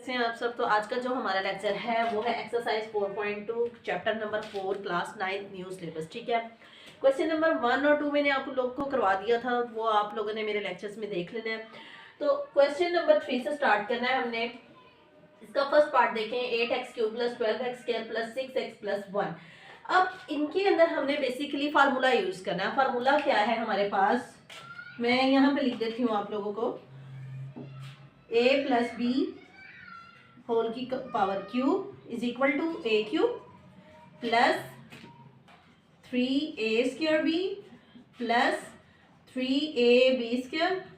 कैसे हैं आप सब। तो आज का जो हमारा लेक्चर है वो है exercise 4.2 chapter number 4 class 9 new syllabus. ठीक है, क्वेश्चन नंबर 1 और 2 मैंने आप लोगों को करवा दिया था, वो आप लोगों ने मेरे लेक्चर्स में देख लेना है। तो क्वेश्चन नंबर 3 से स्टार्ट करना है हमने। इसका फर्स्ट पार्ट देखें, 8x³ + 12x² + 6x + 1। अब इनके अंदर हमने बेसिकली फार्मूला यूज करना है। फार्मूला क्या है हमारे पास, मैं यहाँ पे लिख देती हूँ आप लोगों को, a + b होल की power cube is equal to a³ + 3a² + 3ab²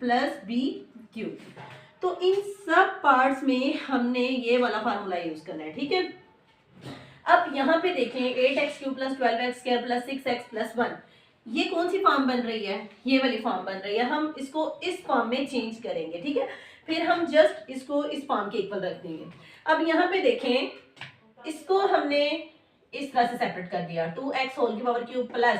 + b³ तो इन सब पार्ट्स में हमने ये वाला फार्मूला यूज करना है। ठीक है, अब यहाँ पे देखें 8x³ + 12x² + 6x + 1, ये कौन सी फॉर्म बन रही है, ये वाली फॉर्म बन रही है। हम इसको इस फॉर्म में चेंज करेंगे। ठीक है, फिर हम जस्ट इसको इस फॉर्म के इक्वल रख देंगे। अब यहाँ पे देखें, इसको हमने इस तरह से सेपरेट कर दिया, 2x³ प्लस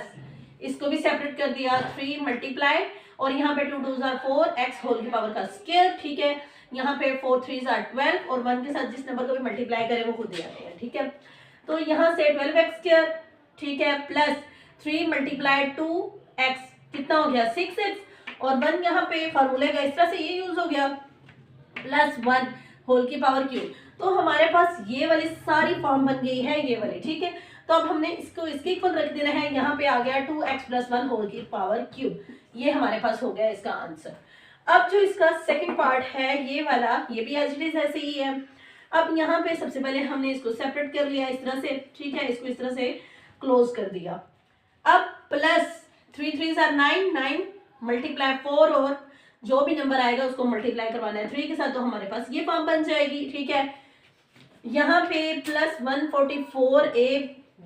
इसको भी सेपरेट कर दिया 3 मल्टीप्लाई, और यहाँ पे 2 2 4 x² ठीक है, यहाँ पे 4 3 12 और 1 के साथ जिस नंबर को भी मल्टीप्लाई करें वो खुद ही आते हैं। ठीक है, तो यहाँ से 12x² ठीक है प्लस 3 × 2x कितना हो गया 6x, और 1 यहाँ पे फार्मूले का इस तरह से ये यूज हो गया +1 होल की पावर क्यूब। तो हमारे पास ये वाली सारी फॉर्म बन गई है ये वाली। ठीक है, तो अब हमने इसको इसके इक्वल रख देना है। यहाँ पे आ गया 2x + 1 होल की पावर क्यूब, ये हमारे पास हो गया इसका आंसर। अब जो इसका सेकंड पार्ट है ये वाला, ये भी एज इट इज ऐसे ही है। अब यहाँ पे सबसे पहले हमने इसको सेपरेट कर लिया इस तरह से। ठीक है, इसको इस तरह से क्लोज कर दिया। अब प्लस 3 3 9 9 मल्टीप्लाई 4 और जो भी नंबर आएगा उसको मल्टीप्लाई करवाना है 3 के साथ, तो हमारे पास ये फॉर्म बन जाएगी। ठीक है, यहाँ पे प्लस 144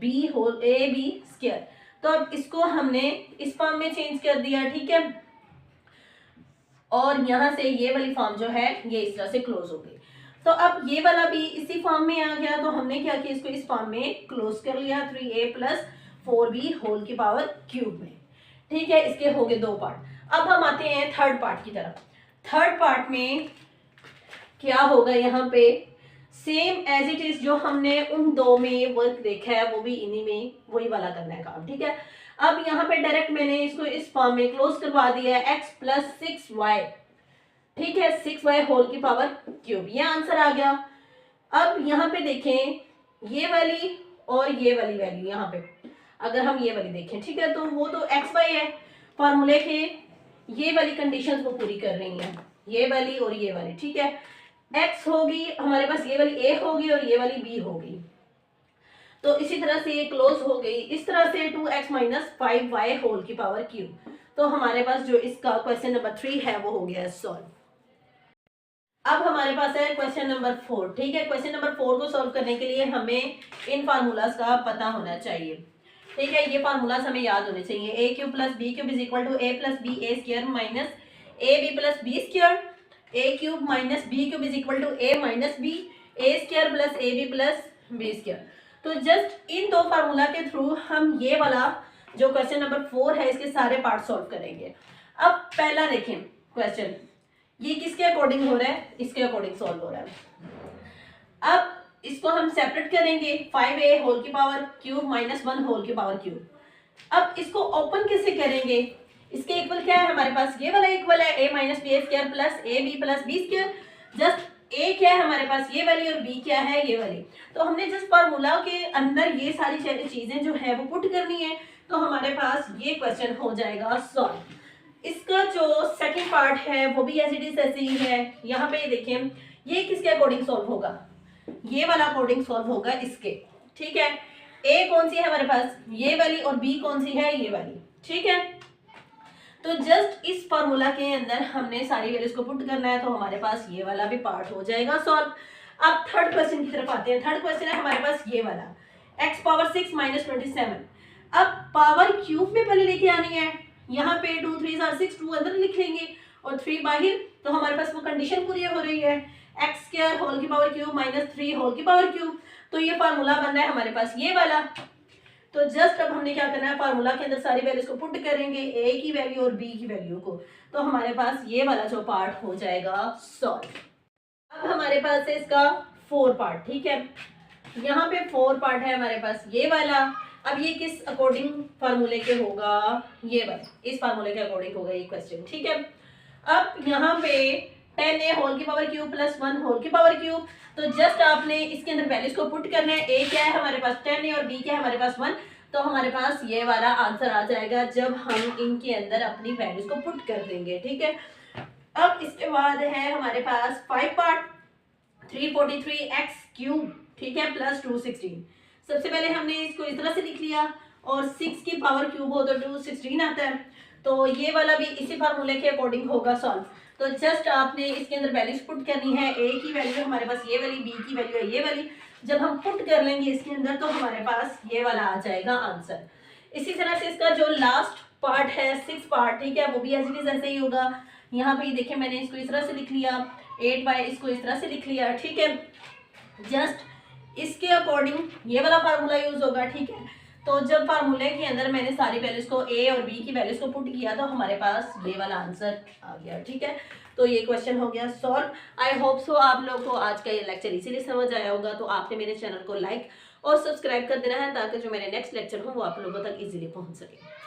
ab², तो अब इसको हमने इस फॉर्म में चेंज कर दिया। ठीक है, और यहाँ से ये वाली फॉर्म जो है ये इस तरह से क्लोज हो गई। तो अब ये वाला भी इसी फॉर्म में आ गया, तो हमने क्या किया, इसको इस फॉर्म में क्लोज कर लिया 3a + 4b होल की पावर क्यूब में। ठीक है, इसके हो गए 2 पार्ट। अब हम आते हैं थर्ड पार्ट की तरफ। थर्ड पार्ट में क्या होगा, यहाँ पे सेम एज इट इज जो हमने उन 2 में वर्क देखा है वो भी इन्हीं में वही वाला करना है काम। ठीक है, अब यहाँ पे डायरेक्ट मैंने इसको इस फॉर्म में क्लोज करवा दिया है x + 6y। ठीक है, 6y होल की पावर क्यूब, ये आंसर आ गया। अब यहाँ पे देखें ये वाली और ये वाली वैल्यू, यहाँ पे अगर हम ये वाली देखें, ठीक है, तो वो तो xy है, फार्मूले के ये वाली कंडीशंस वो पूरी कर रही हैं, ये वाली और ये वाली। ठीक है, x होगी हमारे पास, ये वाली a होगी और ये वाली b होगी, तो इसी तरह से ये क्लोज हो गई। इस तरह से 2x - 5y होल की पावर क्यूब। तो हमारे पास जो इसका क्वेश्चन नंबर 3 है वो हो गया सॉल्व। अब हमारे पास है क्वेश्चन नंबर 4। ठीक है, क्वेश्चन नंबर 4 को सॉल्व करने के लिए हमें इन फार्मूलाज का पता होना चाहिए। ठीक है, ये फार्मूलाज हमें याद होने चाहिए। a³ + b³ = a + ba² - ab + b², a³ - b³ = a - b, a² + ab + b²। तो जस्ट इन 2 फार्मूला के थ्रू हम ये वाला जो क्वेश्चन नंबर 4 है इसके सारे पार्ट सॉल्व करेंगे। अब पहला देखें क्वेश्चन, ये किसके अकॉर्डिंग हो रहा है, इसके अकॉर्डिंग सॉल्व हो रहा है। अब इसको हम सेपरेट करेंगे 5a होल की पावर क्यूब - 1 होल की पावर क्यूब। अब इसको ओपन कैसे करेंगे, इसके इक्वल क्या है हमारे पास, ये वाला इक्वल है a - ba² + ab + b²। Just a क्या है हमारे पास, ये वाली, और b क्या है, ये वाली। तो हमने जिस फार्मूला के अंदर ये सारी चीजें जो है वो पुट करनी है, तो हमारे पास ये क्वेश्चन हो जाएगा सॉल्व। इसका जो सेकंड पार्ट है वो भी एज इट इज ऐसे ही है। यहाँ पे देखें ये किसके अकॉर्डिंग सॉल्व होगा, ये वाला अकॉर्डिंग सॉल्व होगा इसके। ठीक है, a कौन सी है हमारे पास, ये वाली, और b कौन सी है, ये वाली। ठीक है, तो जस्ट इस फार्मूला के अंदर हमने सारी वैल्यूज को पुट करना है, तो हमारे पास ये वाला भी पार्ट हो जाएगा सॉल्व। अब थर्ड क्वेश्चन की तरफ आते हैं। थर्ड क्वेश्चन है हमारे पास ये वाला, x⁻6 - 27। अब पावर क्यूब में पहले लेके आनी है, यहाँ पे 2 3 6 2 अंदर लिख लेंगे और 3 बाहर, तो हमारे पास वो कंडीशन पूरी हो रही है x² होल की पावर क्यूब - 3 होल की पावर क्यूब। तो ये फार्मूला बन रहा है हमारे पास ये वाला। तो जस्ट अब हमने क्या करना है, फार्मूला के अंदर सारी वैल्यूज को पुट करेंगे, a की वैल्यू और b की वैल्यू को, तो हमारे पास ये वाला जो पार्ट हो जाएगा सॉल्व। अब हमारे पास है इसका 4 पार्ट, ठीक है। यहाँ पे 4 पार्ट है हमारे पास ये वाला। अब ये किस अकॉर्डिंग फार्मूले के होगा, ये वाला इस फार्मूले के अकॉर्डिंग होगा ये क्वेश्चन, ठीक है। अब यहाँ पे 10a होल की पावर क्यूब प्लस 1 होल की पावर क्यूब, तो जस्ट आपने इसके अंदर वैल्यूज को पुट करना है। a क्या है हमारे पास 10a और b क्या है हमारे पास 1, तो हमारे पास ये वाला आंसर आ जाएगा जब हम इनके अंदर अपनी वैल्यूज को पुट कर देंगे, ठीक है। अब इसके बाद है हमारे पास 5 पार्ट 343x क्यूब, ठीक है, प्लस 216। सबसे पहले हमने इसको इस तरह से लिख लिया और 6 की पावर क्यूब हो तो 216 आता है, तो ये वाला भी इसी फार्मूले के अकॉर्डिंग होगा सॉल्व। तो जस्ट आपने इसके अंदर वैल्यूज पुट करनी है। a की वैल्यू हमारे पास ये वाली, b की वैल्यू है ये वाली। जब हम पुट कर लेंगे इसके अंदर तो हमारे पास ये वाला आ जाएगा आंसर। इसी तरह से इसका जो लास्ट पार्ट है 6 पार्ट, ठीक है, वो भी एज इट इज ऐसे ही होगा। यहाँ पे देखिए मैंने इसको इस तरह से लिख लिया, 8y इसको इस तरह से लिख लिया, ठीक है। जस्ट इसके अकॉर्डिंग ये वाला फार्मूला यूज होगा, ठीक है। तो जब फार्मूले के अंदर मैंने सारी वैल्यूज को a और b की वैल्यूज को पुट किया तो हमारे पास ये वाला आंसर आ गया, ठीक है। तो ये क्वेश्चन हो गया सॉल्व। आई होप सो आप लोग को आज का ये लेक्चर इसीलिए समझ आया होगा। तो आपने मेरे चैनल को लाइक और सब्सक्राइब कर देना है ताकि जो मेरे नेक्स्ट लेक्चर हो वो आप लोगों तक इजीली पहुंच सके।